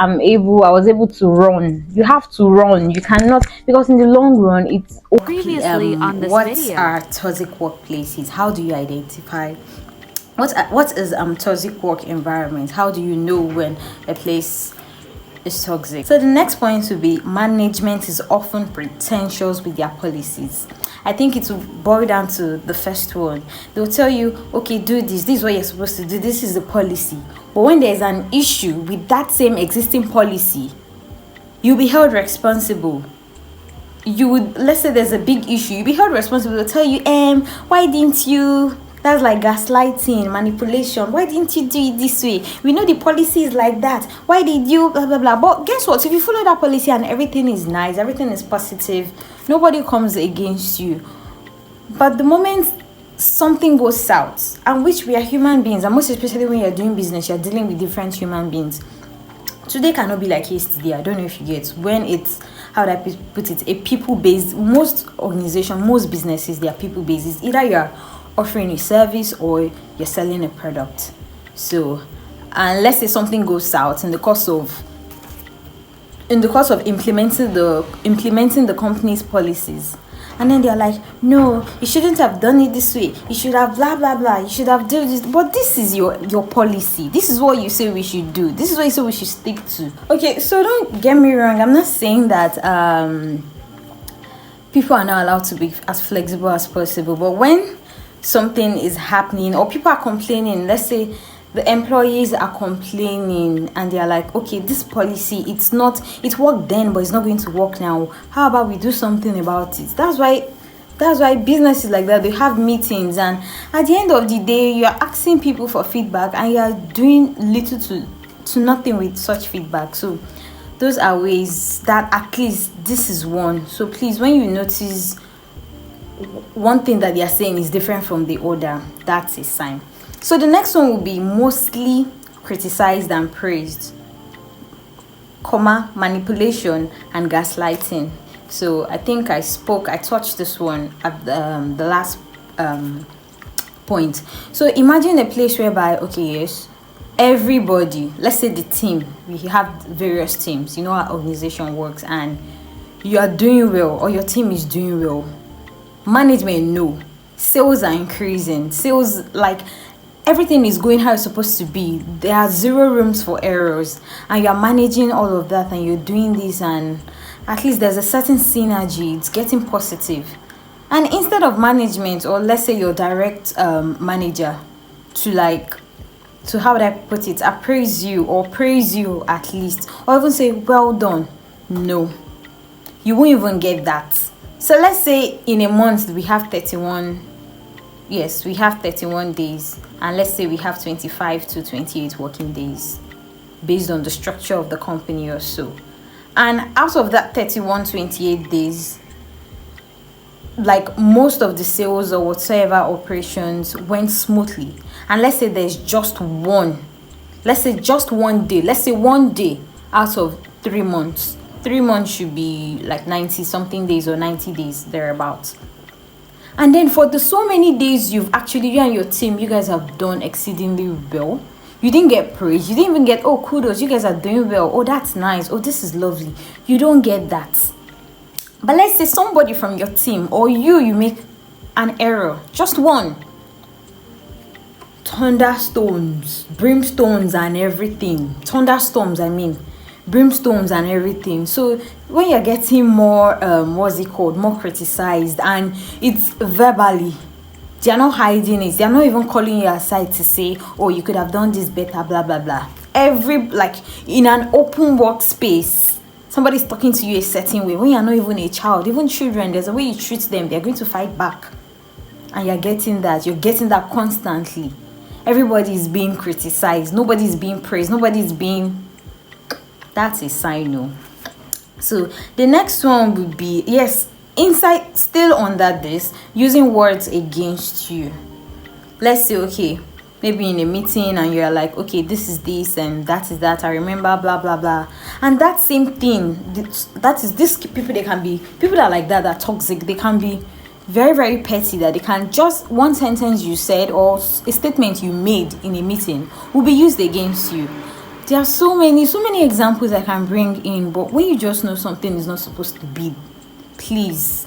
I was able to run. You have to run. You cannot, because in the long run it's Previously on this What video. are toxic workplaces? How do you identify what is toxic work environment? How do you know when a place is toxic? So the next point would be management is often pretentious with their policies. I think it will boil down to the first one. They'll tell you, okay, do this. This is what you're supposed to do. This is the policy. But when there's an issue with that same existing policy, you'll be held responsible. You would, let's say there's a big issue, you'll be held responsible. They'll tell you, why didn't you? That's like gaslighting, manipulation. Why didn't you do it this way? We know the policy is like that. Why did you blah blah blah? But guess what? If you follow that policy and everything is nice, everything is positive, nobody comes against you. But the moment something goes south, and which we are human beings, and most especially when you're doing business, you're dealing with different human beings. Today cannot be like yesterday. I don't know if you get, when it's, how do I put it, a people-based, most organization, most businesses, they are people-based. It's either you're offering a service or you're selling a product. So, and let's say something goes south in the course of implementing the company's policies, and then they're like, no, you shouldn't have done it this way, you should have blah blah blah, you should have done this. But this is your policy, this is what you say we should do, this is what you say we should stick to. Okay, so don't get me wrong, I'm not saying that people are not allowed to be as flexible as possible, but when something is happening or people are complaining, let's say the employees are complaining and they're like, okay, this policy, it worked then but it's not going to work now, how about we do something about it? That's why businesses like that, they have meetings, and at the end of the day you're asking people for feedback and you're doing little to nothing with such feedback. So those are ways that at least this is one. So please, when you notice one thing that they are saying is different from the other, that's a sign. So the next one will be mostly criticized and praised, manipulation and gaslighting. So I think I touched this one at the last point. So imagine a place whereby, okay, yes, everybody, let's say the team, we have various teams, you know how organization works, and you are doing well or your team is doing well. Management, no, sales are increasing, sales, like everything is going how it's supposed to be, there are zero rooms for errors, and you're managing all of that and you're doing this, and at least there's a certain synergy, it's getting positive. And instead of management, or let's say your direct manager, to how would I put it, appraise you or praise you at least, or even say well done, no, you won't even get that. So let's say in a month we have 31 days, and let's say we have 25 to 28 working days based on the structure of the company or so. And out of that 28 days, like most of the sales or whatsoever operations went smoothly, and let's say there's just one day, let's say one day out of 3 months, 3 months should be like 90 something days or 90 days thereabouts. And then for the so many days you and your team, you guys have done exceedingly well. You didn't get praise, you didn't even get, oh, kudos, you guys are doing well, oh, that's nice, oh, this is lovely. You don't get that. But let's say somebody from your team or you make an error, just one. Thunderstorms, brimstones and everything. Thunderstorms, I mean. Brimstones and everything. So when you're getting more more criticized, and it's verbally, they're not hiding it, they're not even calling you aside to say, oh, you could have done this better, blah blah blah. Like in an open workspace, somebody's talking to you a certain way when you're not even a child. Even children, there's a way you treat them, they're going to fight back, and you're getting that constantly. Everybody's being criticized, nobody's being praised, that's a sign, no. So the next one would be, yes, insight, still under this, using words against you. Let's say, okay, maybe in a meeting and you're like, okay, this is this and that is that, I remember blah blah blah, and that same thing, that is this people, they can be people that are like that are toxic. They can be very very petty, that they can just one sentence you said or a statement you made in a meeting will be used against you. There are so many examples I can bring in, but when you just know something is not supposed to be, please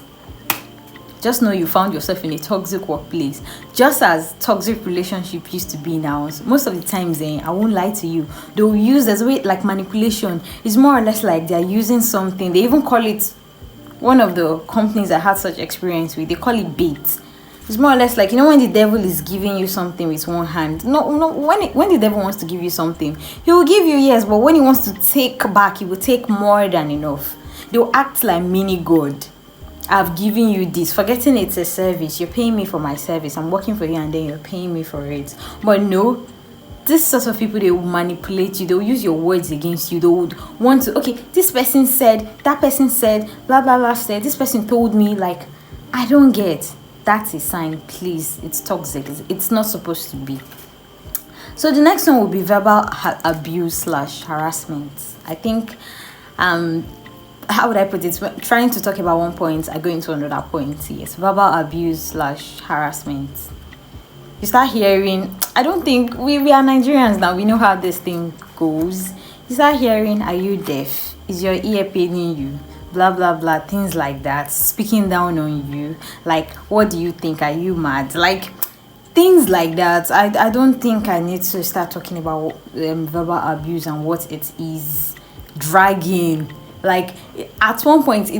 just know you found yourself in a toxic workplace. Just as toxic relationship used to be now, most of the times, I won't lie to you, they'll use as way like manipulation. It's more or less like they're using something. They even call it, one of the companies I had such experience with, they call it bait. It's more or less like, when the devil is giving you something with one hand. No, when the devil wants to give you something, he will give you, yes, but when he wants to take back, he will take more than enough. They'll act like mini God. I've given you this, forgetting it's a service. You're paying me for my service. I'm working for you, and then you're paying me for it. But no, this sort of people, they will manipulate you. They'll use your words against you. They would want to, okay, this person said, that person said, blah blah blah said, this person told me, like, I don't get. That's a sign, please. It's toxic. It's not supposed to be. So the next one will be verbal abuse / harassment. I think how would I put it? Trying to talk about one point, I go into another point. Yes, verbal abuse / harassment. You start hearing, I don't think we are Nigerians now, we know how this thing goes. You start hearing, are you deaf? Is your ear paining you? Blah blah blah, things like that. Speaking down on you, like, what do you think? Are you mad? Like, things like that. I don't think I need to start talking about verbal abuse and what it is. Dragging. Like, at one point, we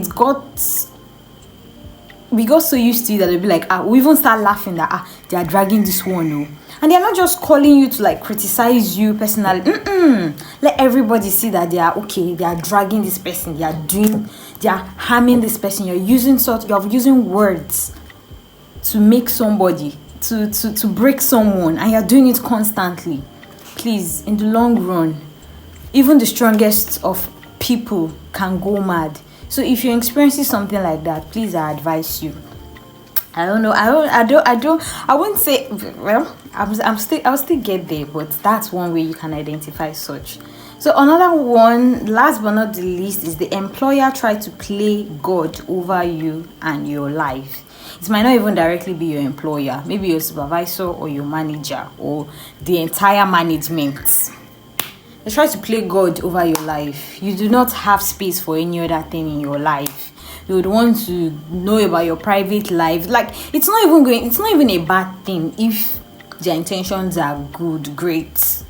got so used to it that they'll be like, we even start laughing that they are dragging this one, no. And they're not just calling you to like criticize you personally. Let everybody see that they are okay. They are dragging this person. They are harming this person. You're using words to make somebody, to break someone, and you're doing it constantly. Please, in the long run, even the strongest of people can go mad. So if you're experiencing something like that, please, I advise you. I don't know. I wouldn't say. Well, I'll still get there, but that's one way you can identify such. So another one, last but not the least, is the employer try to play God over you and your life. It might not even directly be your employer, maybe your supervisor or your manager or the entire management. They try to play God over your life. You do not have space for any other thing in your life. You would want to know about your private life. Like, it's not even a bad thing if their intentions are good, great.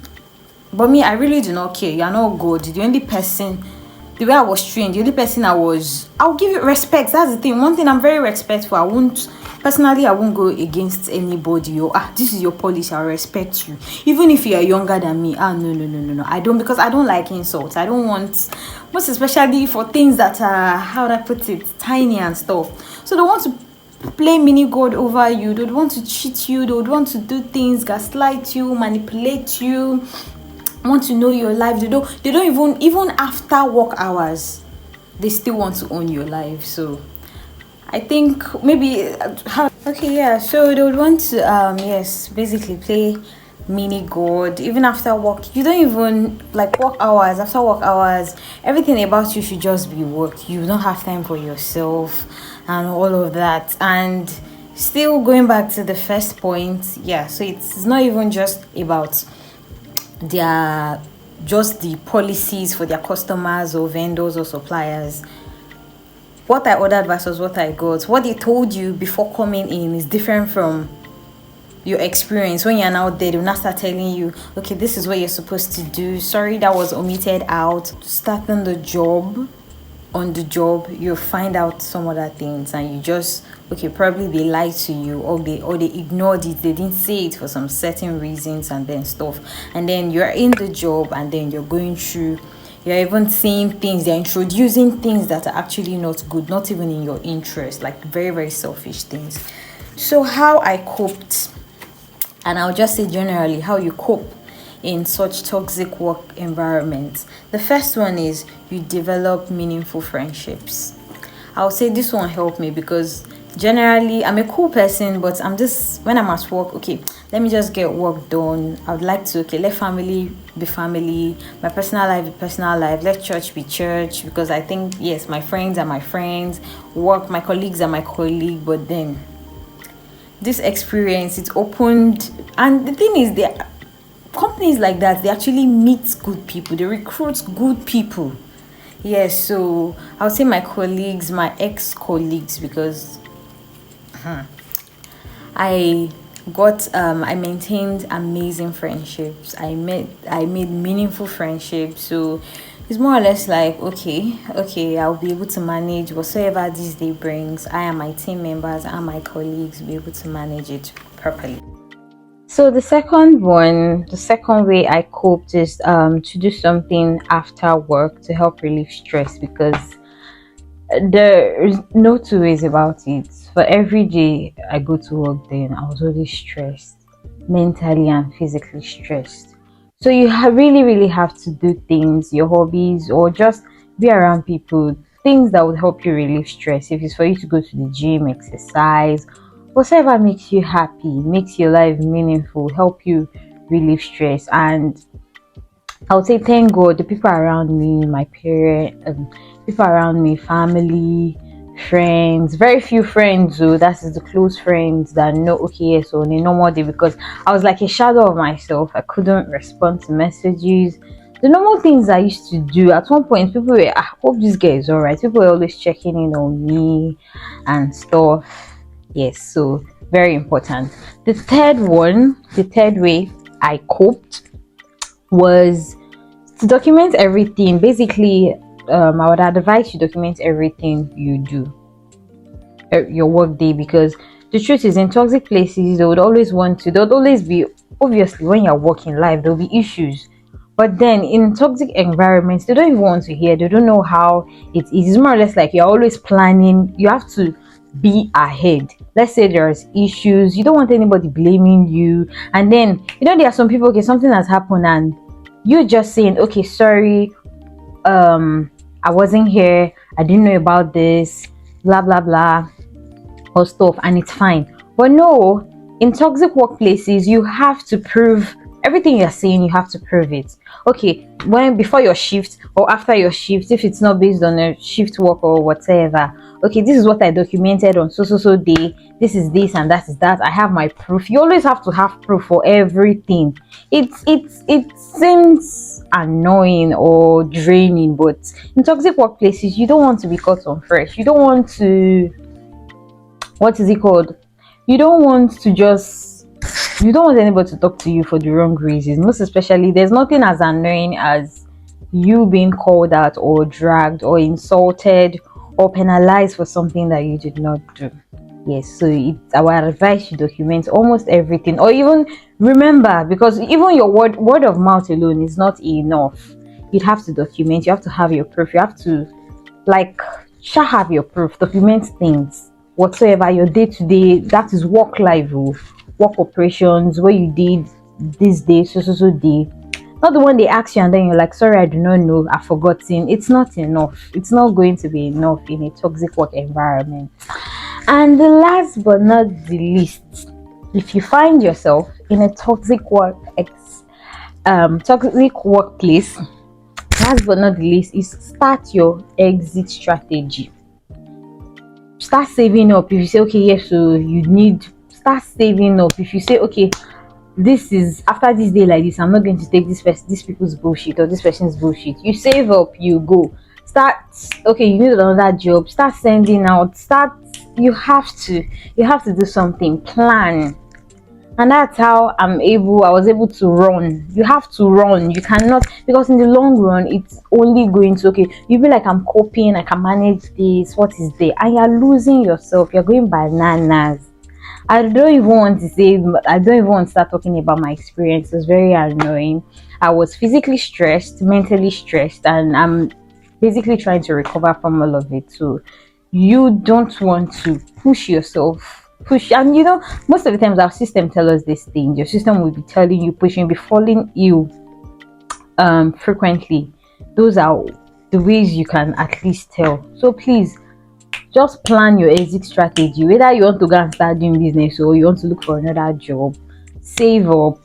But me, I really do not care. You're not God. The only person, the way I was trained, the only person I'll give you respect. That's the thing. One thing, I'm very respectful. I won't go against anybody. This is your policy, I'll respect you. Even if you are younger than me, no. I don't, because I don't like insults. I don't want, most especially for things that are, how would I put it, tiny and stuff. So they want to play mini God over you. They would want to cheat you. They would want to do things, gaslight you, manipulate you, want to know your life. They don't even after work hours, they still want to own your life. So I think maybe so they would want to basically play mini God even after work. You don't even like work hours. After work hours, everything about you should just be work. You don't have time for yourself and all of that. And still going back to the first point, so it's not even just about the policies for their customers or vendors or suppliers. What I ordered versus what I got, what they told you before coming in is different from your experience. When you're now there, they'll not start telling you, okay, this is what you're supposed to do. Sorry, that was omitted out. Starting the job, on the job, you'll find out some other things, and you just, probably they lied to you, or they ignored it. They didn't say it for some certain reasons and then stuff. And then you're in the job, and then you're going through. You're even seeing things, they're introducing things that are actually not good, not even in your interest, like very, very selfish things. So how I coped, and I'll just say generally how you cope in such toxic work environments. The first one is you develop meaningful friendships. I'll say this one helped me because generally I'm a cool person, but when I'm at work, let me just get work done. I would like to let family be family, my personal life be personal life, let church be church, because I think, yes, my friends are my friends, work, my colleagues are my colleague. But then this experience, it opened, and the thing is, companies like that, they actually meet good people, they recruit good people. Yes, so I would say my colleagues, my ex-colleagues, because I I maintained amazing friendships. I made meaningful friendships. So it's more or less like, okay, I'll be able to manage whatsoever this day brings. I and my team members and my colleagues will be able to manage it properly. So the second one, the second way I coped is to do something after work to help relieve stress, because there is no two ways about it. For every day I go to work, then I was always stressed, mentally and physically stressed. So you really have to do things, your hobbies, or just be around people, things that would help you relieve stress. If it's for you to go to the gym, exercise, whatever makes you happy, makes your life meaningful, help you relieve stress. And I would say thank God the people around me, my parents, people around me, family, friends, very few friends though, that is the close friends that know, okay, yes, on a normal day, because I was like a shadow of myself. I couldn't respond to messages. The normal things I used to do at one point, people were, I hope this guy is alright. People were always checking in on me and stuff. Yes, so very important. The third way I coped was to document everything. Basically, I would advise you document everything you do your work day, because the truth is, in toxic places they would always want to, there would always be, obviously when you're working life there'll be issues, but then in toxic environments they don't even want to hear, they don't know how it is. It's more or less like you're always planning, you have to be ahead. Let's say there's issues, you don't want anybody blaming you, and then there are some people, okay, something has happened and you just saying, okay, sorry, I wasn't here, I didn't know about this, blah blah blah, or stuff, and it's fine. But no, in toxic workplaces you have to prove everything you're saying, you have to prove it. Okay, when before your shift or after your shift, if it's not based on a shift work or whatever, okay, this is what I documented on so day, this is this and that is that, I have my proof. You always have to have proof for everything. It seems annoying or draining, but in toxic workplaces you don't want to be caught on fresh, you don't want to, what is it called, you don't want to just, you don't want anybody to talk to you for the wrong reasons. Most especially, there's nothing as annoying as you being called out or dragged or insulted or penalized for something that you did not do. Yes, so it's our advice you document almost everything, or even remember, because even your word of mouth alone is not enough. You'd have to document, you have to have your proof, you have to, like, have your proof, document things whatsoever, your day-to-day, that is work life, work operations, what you did this day, so day. Not the one they ask you and then you're like, sorry, I do not know, I've forgotten. It's not enough. It's not going to be enough in a toxic work environment. And the last but not the least, if you find yourself in a toxic toxic workplace, last but not the least is start your exit strategy. Start saving up. If you say, okay, yes, so you need, start saving up. If you say, okay, this is after this day like this, I'm not going to take this people's bullshit or this person's bullshit, you save up, you go start. Okay, you need another job, start sending out, you have to do something, plan. And that's how I was able to run. You have to run, you cannot, because in the long run it's only going to, okay, you'll be like, I'm coping, I can manage this, what is there, and you're losing yourself, you're going bananas. I don't even want to start talking about my experience. It was very annoying. I was physically stressed, mentally stressed, and I'm basically trying to recover from all of it. So you don't want to push yourself, and most of the times our system tells us this thing. Your system will be telling you, pushing, be falling ill frequently. Those are the ways you can at least tell. So please, just plan your exit strategy, whether you want to go and start doing business or you want to look for another job. Save up,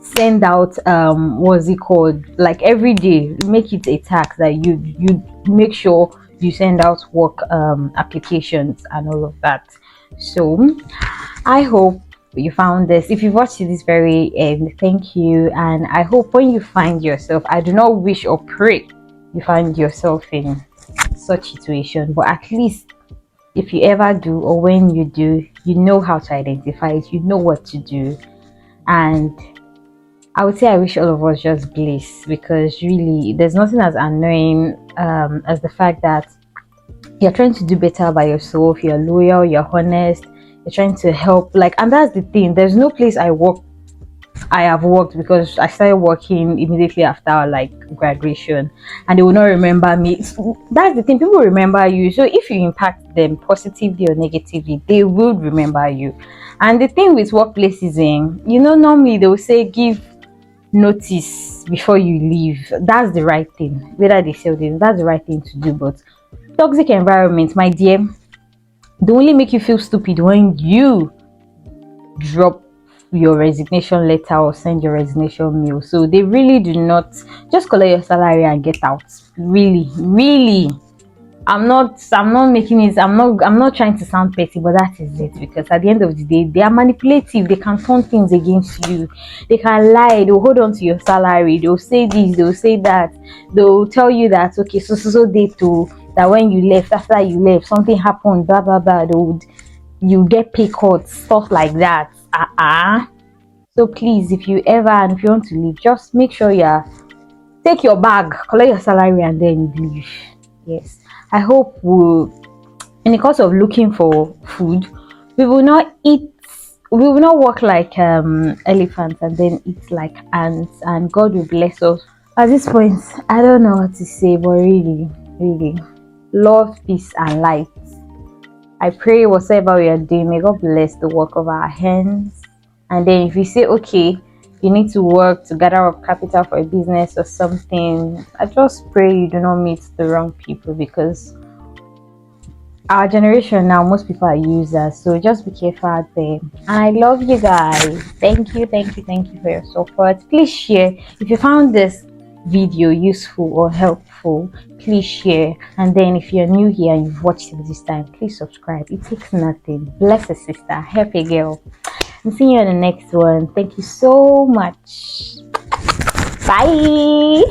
send out what's it called, like every day, make it a task that you make sure you send out work applications and all of that. So I hope you found this. If you've watched to this very end, thank you. And I hope when you find yourself, I do not wish or pray you find yourself in such situation, but at least if you ever do, or when you do, you know how to identify it, you know what to do. And I would say I wish all of us just bliss, because really there's nothing as annoying as the fact that you're trying to do better by yourself, you're loyal, you're honest, you're trying to help. Like, and that's the thing, there's no place I have worked, because I started working immediately after like graduation, and they will not remember me. That's the thing, people remember you. So if you impact them positively or negatively, they will remember you. And the thing with workplaces, normally they will say give notice before you leave. That's the right thing. Whether they say this, that's the right thing to do. But toxic environment, my dear, they only make you feel stupid when you drop your resignation letter or send your resignation mail. So they really do not, just collect your salary and get out. Really, really. I'm not making it, I'm not trying to sound petty, but that is it. Because at the end of the day, they are manipulative, they can turn things against you, they can lie, they'll hold on to your salary, they'll say this, they'll say that, they'll tell you that okay, so they too, that when you left, after you left, something happened, blah blah blah, you get pay cuts, stuff like that. So please, if you ever, and if you want to leave, just make sure you're, take your bag, collect your salary, and then leave. Yes, I hope in the course of looking for food, we will not eat, we will not walk like elephants and then eat like ants, and God will bless us. At this point, I don't know what to say, but really, really, love, peace, and light. I pray whatever we are doing, may God bless the work of our hands. And then if you say, okay, you need to work to gather up capital for a business or something, I just pray you do not meet the wrong people, because our generation now, most people are users. So just be careful out there. And I love you guys. Thank you, thank you, thank you for your support. Please share. If you found this video useful or helpful, please share. And then if you're new here and you've watched it this time, please subscribe. It takes nothing. Bless a sister, help a girl. And see you in the next one. Thank you so much. Bye.